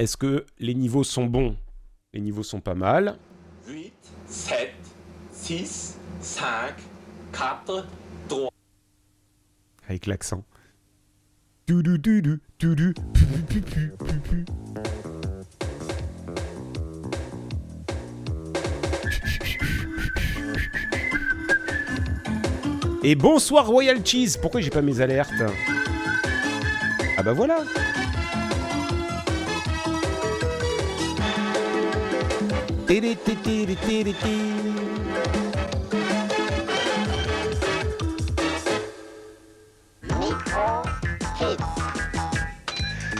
Est-ce que les niveaux sont bons? Les niveaux sont pas mal. 8, 7, 6, 5, 4, 3. Avec l'accent. Doudou, doudou, doudou, pu, pu, pu, pu, pu. Et bonsoir Royal Cheese. Pourquoi j'ai pas mes alertes? Ah bah voilà. Tédé, tédé, tédé, tédé.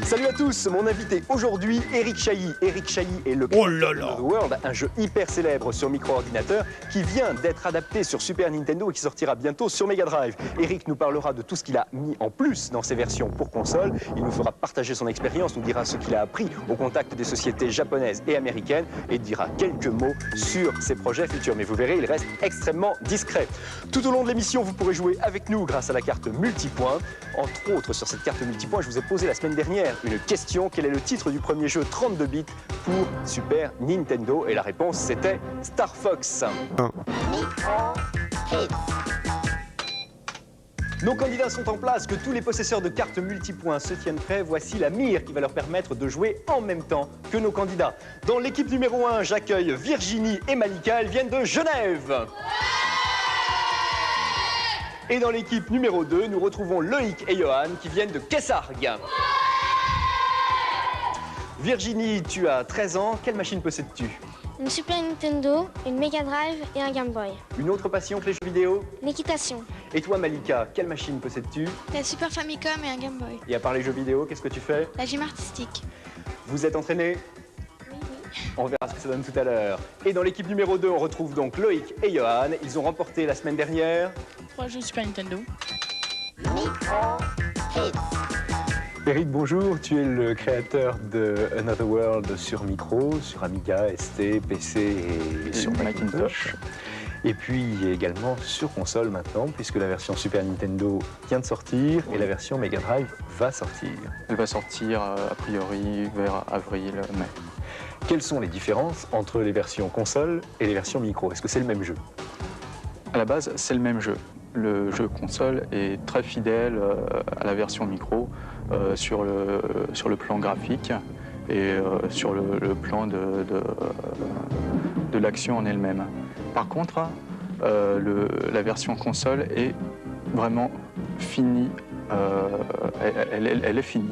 Salut à tous, mon invité aujourd'hui, Eric Chahi. Eric Chahi est le Oh là là. of the World, un jeu hyper célèbre sur micro-ordinateur qui vient d'être adapté sur Super Nintendo et qui sortira bientôt sur Mega Drive. Eric nous parlera de tout ce qu'il a mis en plus dans ses versions pour console. Il nous fera partager son expérience, nous dira ce qu'il a appris au contact des sociétés japonaises et américaines et dira quelques mots sur ses projets futurs. Mais vous verrez, il reste extrêmement discret. Tout au long de l'émission, vous pourrez jouer avec nous grâce à la carte multipoint. Entre autres, sur cette carte multipoint, je vous ai posé la semaine dernière une question. Quel est le titre du premier jeu 32 bits pour Super Nintendo? Et la réponse, c'était Star Fox. Nos candidats sont en place, que tous les possesseurs de cartes multipoints se tiennent prêts. Voici la mire qui va leur permettre de jouer en même temps que nos candidats. Dans l'équipe numéro 1, j'accueille Virginie et Malika. Elles viennent de Genève. Et dans l'équipe numéro 2, nous retrouvons Loïc et Johan qui viennent de Kessargues. Virginie, tu as 13 ans. Quelle machine possèdes-tu? Une Super Nintendo, une Mega Drive et un Game Boy. Une autre passion que les jeux vidéo? L'équitation. Et toi, Malika, quelle machine possèdes-tu? La Super Famicom et un Game Boy. Et à part les jeux vidéo, qu'est-ce que tu fais? La gym artistique. Vous êtes entraînés? Oui. On verra ce que ça donne tout à l'heure. Et dans l'équipe numéro 2, on retrouve donc Loïc et Johan. Ils ont remporté la semaine dernière 3 jeux Super Nintendo. Eric, bonjour. Tu es le créateur de Another World sur micro, sur Amiga, ST, PC et sur Macintosh. Et puis également sur console maintenant, puisque la version Super Nintendo vient de sortir et la version Mega Drive va sortir. Elle va sortir a priori vers avril-mai. Quelles sont les différences entre les versions console et les versions micro? Est-ce que c'est le même jeu? À la base, c'est le même jeu. Le jeu console est très fidèle à la version micro sur le plan graphique et sur le plan de l'action en elle-même. Par contre, la version console est vraiment finie. Elle est finie.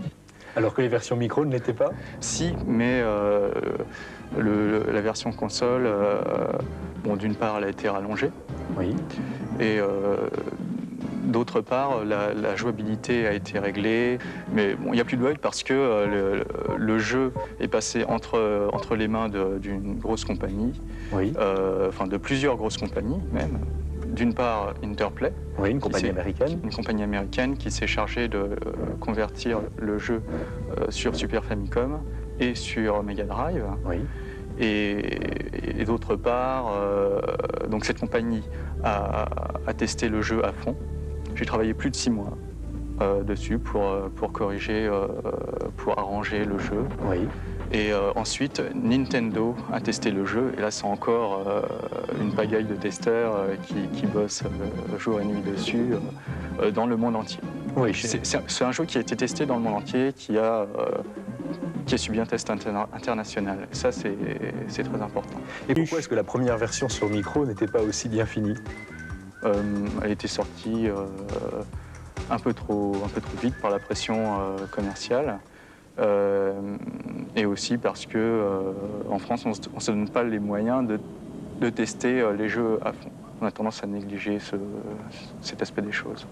Alors que les versions micro ne l'étaient pas? Si, mais la version console, bon, d'une part, elle a été rallongée. Oui. Et d'autre part, la jouabilité a été réglée. Mais bon, il n'y a plus de bug parce que le jeu est passé entre les mains d'une grosse compagnie, Oui. Enfin de plusieurs grosses compagnies même. D'une part, Interplay. Oui, une compagnie américaine. Une compagnie américaine qui s'est chargée de convertir le jeu sur Super Famicom et sur Mega Drive. Oui. Et d'autre part, donc cette compagnie a testé le jeu à fond. J'ai travaillé plus de 6 mois dessus pour corriger, pour arranger le jeu. Oui. Et ensuite, Nintendo a testé le jeu, et là c'est encore une pagaille de testeurs qui bossent jour et nuit dessus dans le monde entier. Oui. C'est un jeu qui a été testé dans le monde entier, qui a subi un test international. Et ça, c'est très important. Et pourquoi est-ce que la première version sur micro n'était pas aussi bien finie? Elle était sortie un peu trop vite par la pression commerciale. Et aussi parce que en France, on ne se donne pas les moyens de tester les jeux à fond. On a tendance à négliger cet aspect des choses.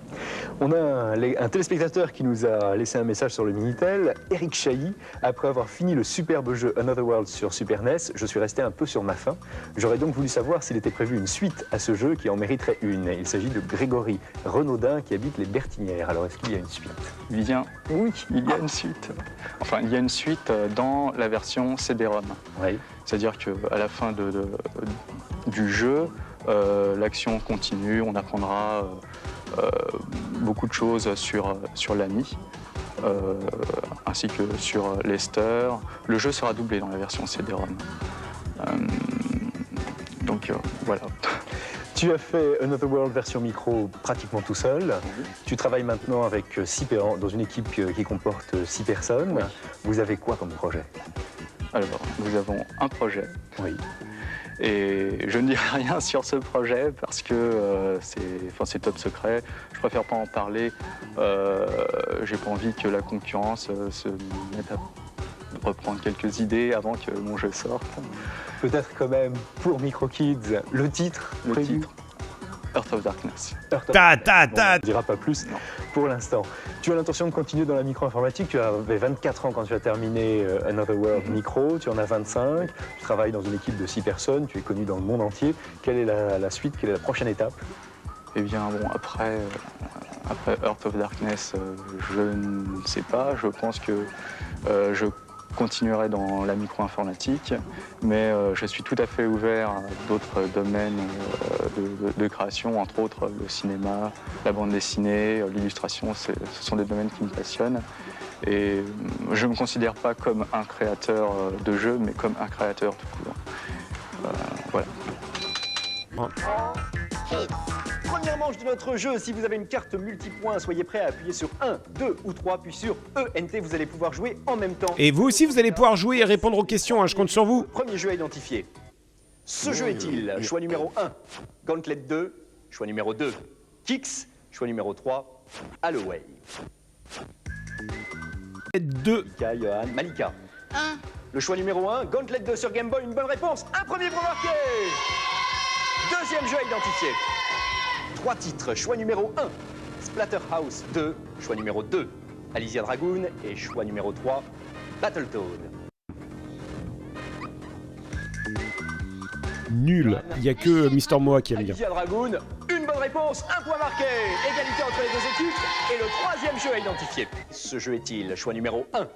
On a un téléspectateur qui nous a laissé un message sur le Minitel, Eric Chahi. Après avoir fini le superbe jeu Another World sur Super NES, je suis resté un peu sur ma faim. J'aurais donc voulu savoir s'il était prévu une suite à ce jeu qui en mériterait une. Il s'agit de Grégory Renaudin qui habite les Bertinières. Alors est-ce qu'il y a une suite? Bien, oui, il y a une suite. Enfin, il y a une suite dans la version CD-ROM. Oui. C'est-à-dire qu'à la fin du jeu, l'action continue, on apprendra beaucoup de choses sur l'ami. ainsi que sur Lester. Le jeu sera doublé dans la version CD-ROM. Donc voilà. Tu as fait Another World version micro pratiquement tout seul. Tu travailles maintenant avec dans une équipe qui comporte 6 personnes. Oui. Vous avez quoi comme projet? Alors, nous avons un projet. Oui. Et je ne dirai rien sur ce projet parce que c'est top secret. Je préfère pas en parler. J'ai pas envie que la concurrence se mette à reprendre quelques idées avant que mon jeu sorte. Peut-être quand même, pour Micro Kids, le titre Le prévu. titre, Earth of Darkness. Earth of Ta, Darkness. ta, Bon, ta. on ne dira pas plus Non. pour l'instant. Tu as l'intention de continuer dans la micro-informatique. Tu avais 24 ans quand tu as terminé Another World Micro. Tu en as 25. Tu travailles dans une équipe de 6 personnes. Tu es connu dans le monde entier. Quelle est la suite? Quelle est la prochaine étape? Eh bien, bon, après Earth of Darkness, je ne sais pas. Je pense que je continuerai dans la micro-informatique, mais je suis tout à fait ouvert à d'autres domaines de création, entre autres le cinéma, la bande dessinée, l'illustration. Ce sont des domaines qui me passionnent. Et je ne me considère pas comme un créateur de jeux, mais comme un créateur tout court. Voilà. Première manche de notre jeu, si vous avez une carte multipoint, soyez prêts à appuyer sur 1, 2 ou 3, puis sur ENT, vous allez pouvoir jouer en même temps. Et vous aussi, vous allez pouvoir jouer et répondre aux questions, hein, je compte sur vous. Premier jeu à identifier. Ce jeu est-il choix numéro 1, Gauntlet 2, choix numéro 2, Kix, choix numéro 3, Halloway. 2. Malika, Johan, Malika. 1. Le choix numéro 1, Gauntlet 2 sur Game Boy, une bonne réponse. Un premier point marqué. Deuxième jeu à identifier. 3 titres, choix numéro 1, Splatterhouse 2, choix numéro 2, Alizia Dragoon et choix numéro 3, Battletoad. Nul. Il n'y a que Mister Moa qui aime bien. Alizia Dragoon, une bonne réponse, un point marqué. Égalité entre les deux équipes. Et le troisième jeu à identifier. Ce jeu est-il choix numéro 1,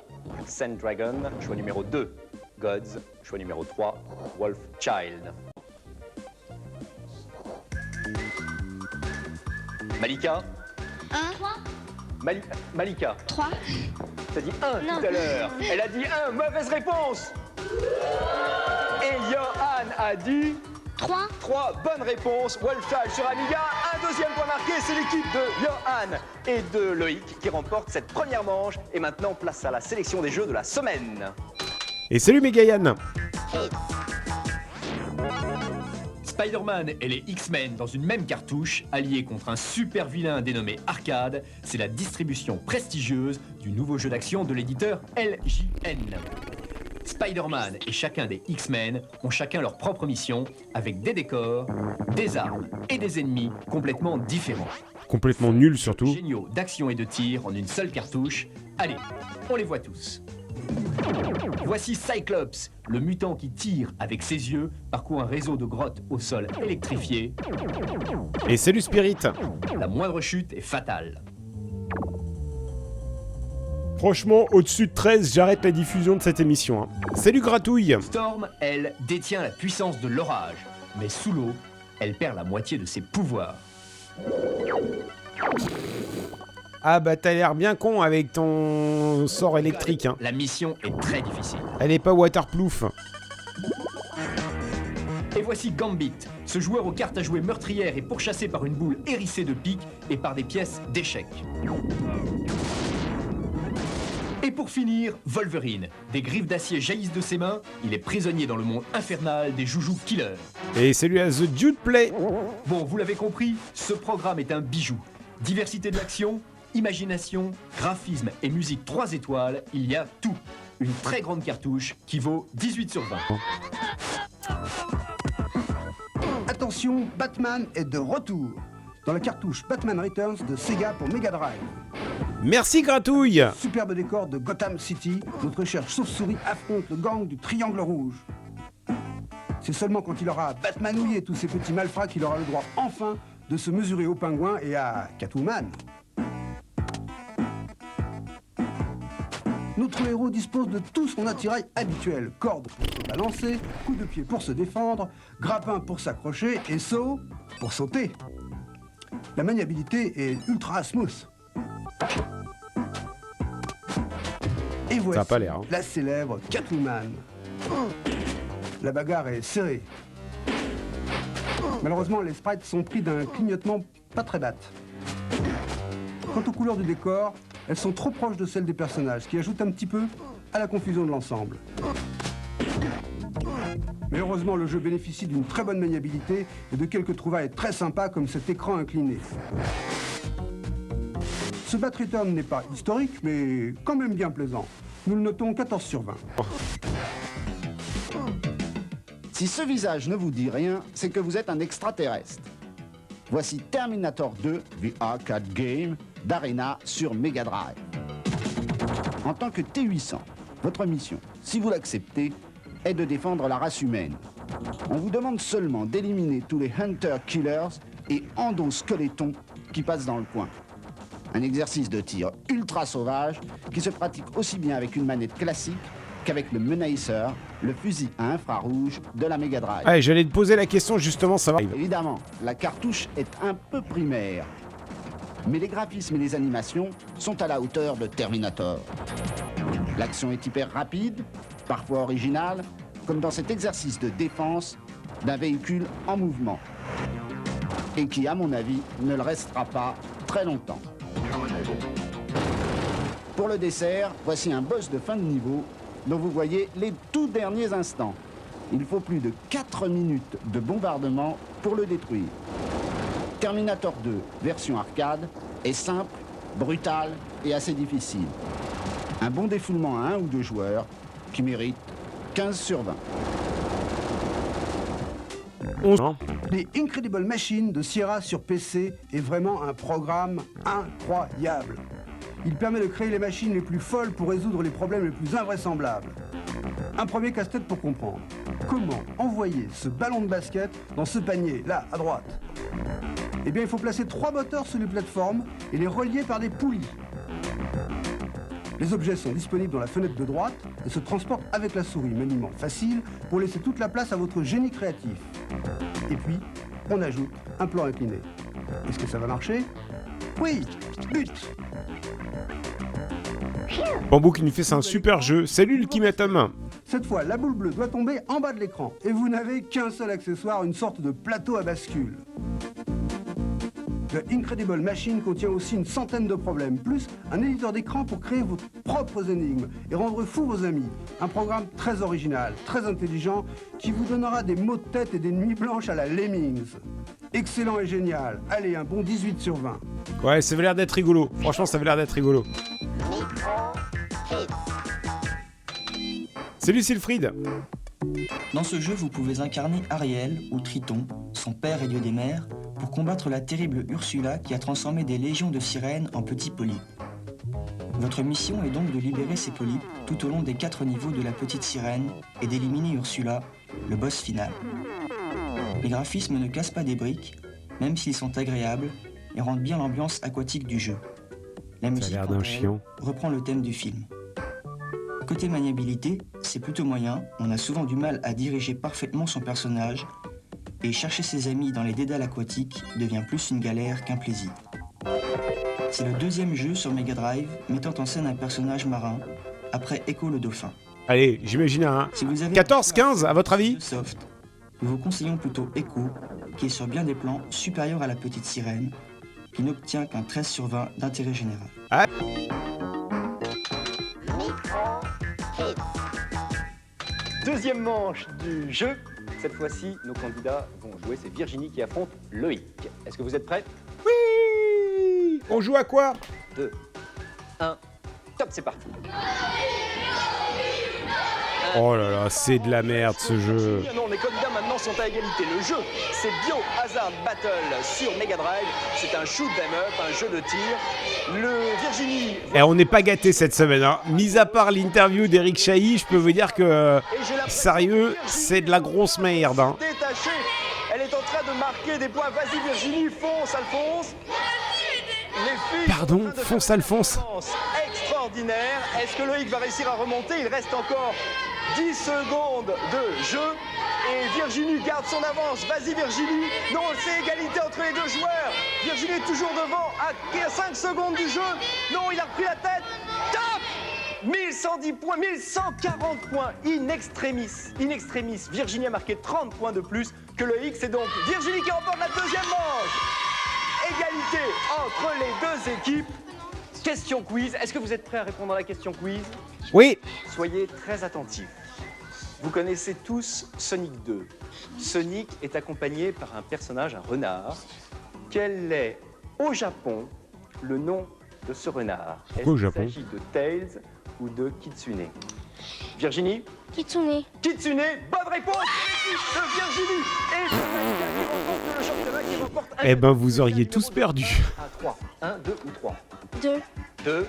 Sand Dragon, choix numéro 2, Gods, choix numéro 3, Wolf Child. Malika, 1. Malika, 3. t'as dit 1 Non. tout à l'heure. Elle a dit 1, mauvaise réponse. Et Johan a dit 3. 3, bonne réponse. Wolfchild sur Amiga, un deuxième point marqué. C'est l'équipe de Johan et de Loïc qui remporte cette première manche. Et maintenant, place à la sélection des jeux de la semaine. Et salut Megayan. Spider-Man et les X-Men dans une même cartouche, alliés contre un super vilain dénommé Arcade, c'est la distribution prestigieuse du nouveau jeu d'action de l'éditeur LJN. Spider-Man et chacun des X-Men ont chacun leur propre mission, avec des décors, des armes et des ennemis complètement différents. Complètement nul surtout. Géniaux d'action et de tir en une seule cartouche. Allez, on les voit tous. Voici Cyclops, le mutant qui tire avec ses yeux, parcourt un réseau de grottes au sol électrifié. Et salut Spirit. La moindre chute est fatale. Franchement, au-dessus de 13, j'arrête la diffusion de cette émission. Hein. Salut Gratouille. Storm, elle, détient la puissance de l'orage, mais sous l'eau, elle perd la moitié de ses pouvoirs. Ah bah t'as l'air bien con avec ton sort électrique. Hein. La mission est très difficile. Elle est pas waterproof. Et voici Gambit, ce joueur aux cartes à jouer meurtrières et pourchassé par une boule hérissée de piques et par des pièces d'échecs. Et pour finir, Wolverine. Des griffes d'acier jaillissent de ses mains, il est prisonnier dans le monde infernal des joujoux killers. Et salut à The Dude Play. Bon, vous l'avez compris, ce programme est un bijou. Diversité de l'action, imagination, graphisme et musique 3 étoiles, il y a tout. Une très grande cartouche qui vaut 18 sur 20. Attention, Batman est de retour dans la cartouche Batman Returns de Sega pour Mega Drive. Merci Gratouille. Superbe décor de Gotham City, notre cher chauve-souris affronte le gang du Triangle Rouge. C'est seulement quand il aura batmanouillé tous ces petits malfrats qu'il aura le droit enfin de se mesurer au pingouin et à Catwoman. Notre héros dispose de tout son attirail habituel. Corde pour se balancer, coup de pied pour se défendre, grappin pour s'accrocher et saut pour sauter. La maniabilité est ultra smooth. voici a pas l'air, hein. la célèbre Catwoman. La bagarre est serrée. Malheureusement, les sprites sont pris d'un clignotement pas très bat. Quant aux couleurs du décor, elles sont trop proches de celles des personnages, ce qui ajoute un petit peu à la confusion de l'ensemble. Mais heureusement, le jeu bénéficie d'une très bonne maniabilité et de quelques trouvailles très sympas comme cet écran incliné. Ce Bat Return n'est pas historique, mais quand même bien plaisant. Nous le notons 14 sur 20. Si ce visage ne vous dit rien, c'est que vous êtes un extraterrestre. Voici Terminator 2, The Arcade Game, d'Arena sur Mega Drive. En tant que T-800, votre mission, si vous l'acceptez, est de défendre la race humaine. On vous demande seulement d'éliminer tous les Hunter-Killers et endosqueletons qui passent dans le coin. Un exercice de tir ultra sauvage qui se pratique aussi bien avec une manette classique qu'avec le Menacer, le fusil à infrarouge de la Mega Drive. Allez, j'allais te poser la question justement, ça va. Évidemment, la cartouche est un peu primaire, mais les graphismes et les animations sont à la hauteur de Terminator. L'action est hyper rapide, parfois originale, comme dans cet exercice de défense d'un véhicule en mouvement, et qui, à mon avis, ne le restera pas très longtemps. Pour le dessert, voici un boss de fin de niveau dont vous voyez les tout derniers instants. Il faut plus de 4 minutes de bombardement pour le détruire. Terminator 2, version arcade, est simple, brutal et assez difficile. Un bon défoulement à 1 ou 2 joueurs qui mérite 15 sur 20. Les Incredible Machines de Sierra sur PC est vraiment un programme incroyable. Il permet de créer les machines les plus folles pour résoudre les problèmes les plus invraisemblables. Un premier casse-tête pour comprendre. Comment envoyer ce ballon de basket dans ce panier, là, à droite? Eh bien, il faut placer 3 moteurs sur les plateformes et les relier par des poulies. Les objets sont disponibles dans la fenêtre de droite et se transportent avec la souris, maniement facile pour laisser toute la place à votre génie créatif. Et puis, on ajoute un plan incliné. Est-ce que ça va marcher? Oui, but! Bambou qui nous fait, c'est un super jeu. Salut l'Ultimatum. Cette fois, la boule bleue doit tomber en bas de l'écran et vous n'avez qu'un seul accessoire, une sorte de plateau à bascule. The Incredible Machine contient aussi une centaine de problèmes, plus un éditeur d'écran pour créer vos propres énigmes et rendre fous vos amis. Un programme très original, très intelligent, qui vous donnera des maux de tête et des nuits blanches à la Lemmings. Excellent et génial. Allez, un bon 18 sur 20. Ouais, ça avait l'air d'être rigolo. Franchement, ça avait l'air d'être rigolo. Salut Sylphrid. Dans ce jeu, vous pouvez incarner Ariel, ou Triton, son père et dieu des mers, pour combattre la terrible Ursula qui a transformé des légions de sirènes en petits polypes. Votre mission est donc de libérer ces polypes tout au long des 4 niveaux de la petite sirène et d'éliminer Ursula, le boss final. Les graphismes ne cassent pas des briques, même s'ils sont agréables et rendent bien l'ambiance aquatique du jeu. La musique, quant à elle, reprend le thème du film. Côté maniabilité, c'est plutôt moyen, on a souvent du mal à diriger parfaitement son personnage, et chercher ses amis dans les dédales aquatiques devient plus une galère qu'un plaisir. C'est le deuxième jeu sur Mega Drive mettant en scène un personnage marin, après Echo le dauphin. Allez, j'imagine un si vous avez 14, 15 à votre avis? Soft, nous vous conseillons plutôt Echo, qui est sur bien des plans supérieur à la petite sirène, qui n'obtient qu'un 13 sur 20 d'intérêt général. Ah. Deuxième manche du jeu. Cette fois-ci, nos candidats vont jouer. C'est Virginie qui affronte Loïc. Est-ce que vous êtes prêts? Oui. On joue à quoi? 2, 1, top, c'est parti. Oh là là, c'est de la merde ce jeu. Non, les candidats maintenant sont à égalité. Le jeu, c'est Biohazard Battle sur Mega Drive. C'est un shoot 'em up, un jeu de tir. Le Virginie... Et on n'est pas gâtés cette semaine, hein. Mis à part l'interview d'Eric Chahi, je peux vous dire que, sérieux, c'est de la grosse merde. Hein. Détachée, elle est en train de marquer des points. Vas-y Virginie, fonce Alphonse. Les filles... Pardon, fonce Alphonse. Extraordinaire. Est-ce que Loïc va réussir à remonter? Il reste encore 10 secondes de jeu. Et Virginie garde son avance. Vas-y Virginie. Non, c'est égalité entre les deux joueurs. Virginie est toujours devant à 5 secondes du jeu. Non, il a repris la tête. Top! 1110 points, 1140 points, in extremis. In extremis, Virginie a marqué 30 points de plus que le X, et donc Virginie qui remporte la deuxième manche. Égalité entre les deux équipes. Question quiz. Est-ce que vous êtes prêts à répondre à la question quiz? Oui. Soyez très attentifs. Vous connaissez tous Sonic 2. Sonic est accompagné par un personnage, un renard. Quel est, au Japon, le nom de ce renard? Est-ce qu'il s'agit de Tails ou de Kitsune? Virginie? Kitsune. Kitsune, bonne réponse de Virginie. Et le championnat qui remporte un... Eh ben, vous auriez tous perdu. À 3. 1, 2 ou 3? 2. 2.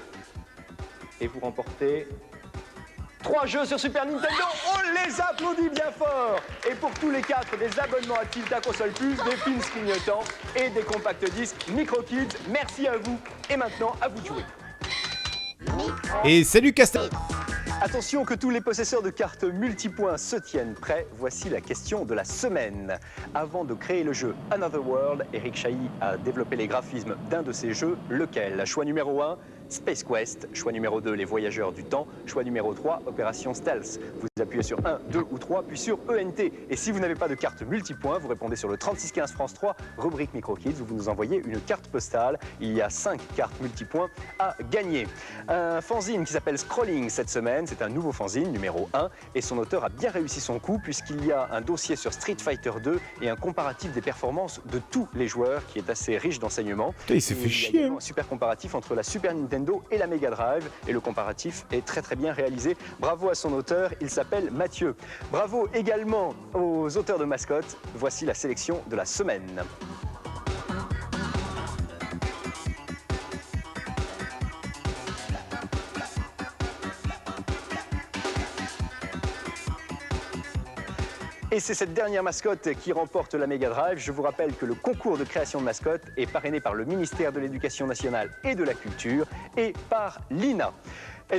Et vous remportez 3 jeux sur Super Nintendo. On les applaudit bien fort. Et pour tous les 4, des abonnements à Tilta Console Plus, des films clignotants et des compacts disques MicroKids. Merci à vous. Et maintenant, à vous de jouer. Et salut Castel. Attention que tous les possesseurs de cartes multipoints se tiennent prêts. Voici la question de la semaine. Avant de créer le jeu Another World, Eric Chahi a développé les graphismes d'un de ces jeux. Lequel? Choix numéro 1, Space Quest. Choix numéro 2, Les Voyageurs du Temps. Choix numéro 3, Opération Stealth. Vous appuyez sur 1, 2 ou 3, puis sur ENT. Et si vous n'avez pas de carte multipoint, vous répondez sur le 3615 France 3, rubrique MicroKids, où vous nous envoyez une carte postale. Il y a 5 cartes multipoints à gagner. Un fanzine qui s'appelle Scrolling cette semaine. C'est un nouveau fanzine, numéro 1, et son auteur a bien réussi son coup puisqu'il y a un dossier sur Street Fighter 2 et un comparatif des performances de tous les joueurs qui est assez riche d'enseignements. Il s'est fait chier. Il y a un super comparatif entre la Super Nintendo et la Mega Drive, et le comparatif est très très bien réalisé. Bravo à son auteur, il s'appelle Mathieu. Bravo également aux auteurs de mascottes. Voici la sélection de la semaine. Et c'est cette dernière mascotte qui remporte la Mega Drive. Je vous rappelle que le concours de création de mascotte est parrainé par le ministère de l'Éducation nationale et de la Culture et par l'INA.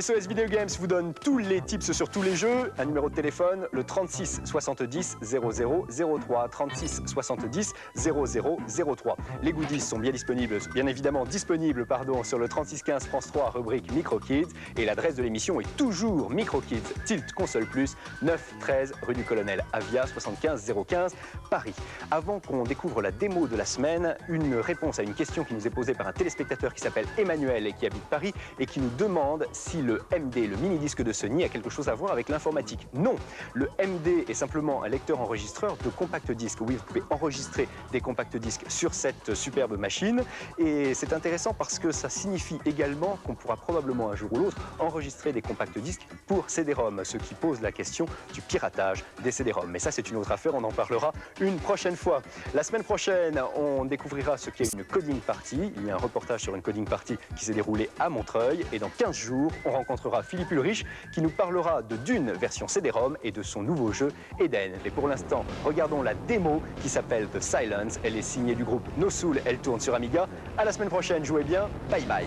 SOS Video Games vous donne tous les tips sur tous les jeux. Un numéro de téléphone, le 36 70 00 03. 36 70 00 03. Les goodies sont bien évidemment disponibles sur le 36 15 France 3, rubrique MicroKids. Et l'adresse de l'émission est toujours MicroKids Tilt Console Plus, 9 13 rue du Colonel Avia, 75 015 Paris. Avant qu'on découvre la démo de la semaine, une réponse à une question qui nous est posée par un téléspectateur qui s'appelle Emmanuel et qui habite Paris et qui nous demande si le MD, le mini-disque de Sony, a quelque chose à voir avec l'informatique. Non, le MD est simplement un lecteur-enregistreur de compact disques. Oui, vous pouvez enregistrer des compact disques sur cette superbe machine. Et c'est intéressant parce que ça signifie également qu'on pourra probablement un jour ou l'autre enregistrer des compact disques pour CD-ROM, ce qui pose la question du piratage des CD-ROM. Mais ça, c'est une autre affaire, on en parlera une prochaine fois. La semaine prochaine, on découvrira ce qu'est une coding party. Il y a un reportage sur une coding party qui s'est déroulé à Montreuil. Et dans 15 jours, on rencontrera Philippe Ulrich qui nous parlera de Dune version CD-ROM et de son nouveau jeu Eden. Mais pour l'instant, regardons la démo qui s'appelle The Silence. Elle est signée du groupe No Soul, elle tourne sur Amiga. À la semaine prochaine, jouez bien, bye bye.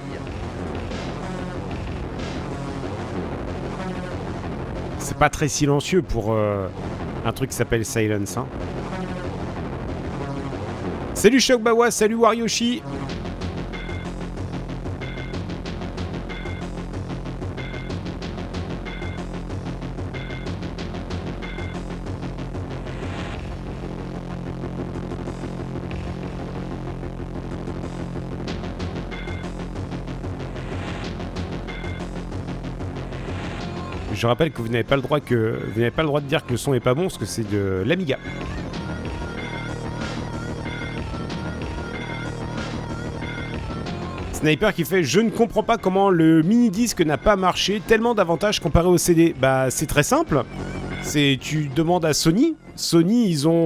C'est pas très silencieux pour un truc qui s'appelle Silence. Hein. Salut Shokbawa, salut Waryoshi. Je rappelle que vous n'avez pas le droit de dire que le son est pas bon parce que c'est de l'Amiga. Sniper qui fait: je ne comprends pas comment le mini-disque n'a pas marché, tellement d'avantages comparé au CD. Bah c'est très simple. Tu demandes à Sony. Sony, ils ont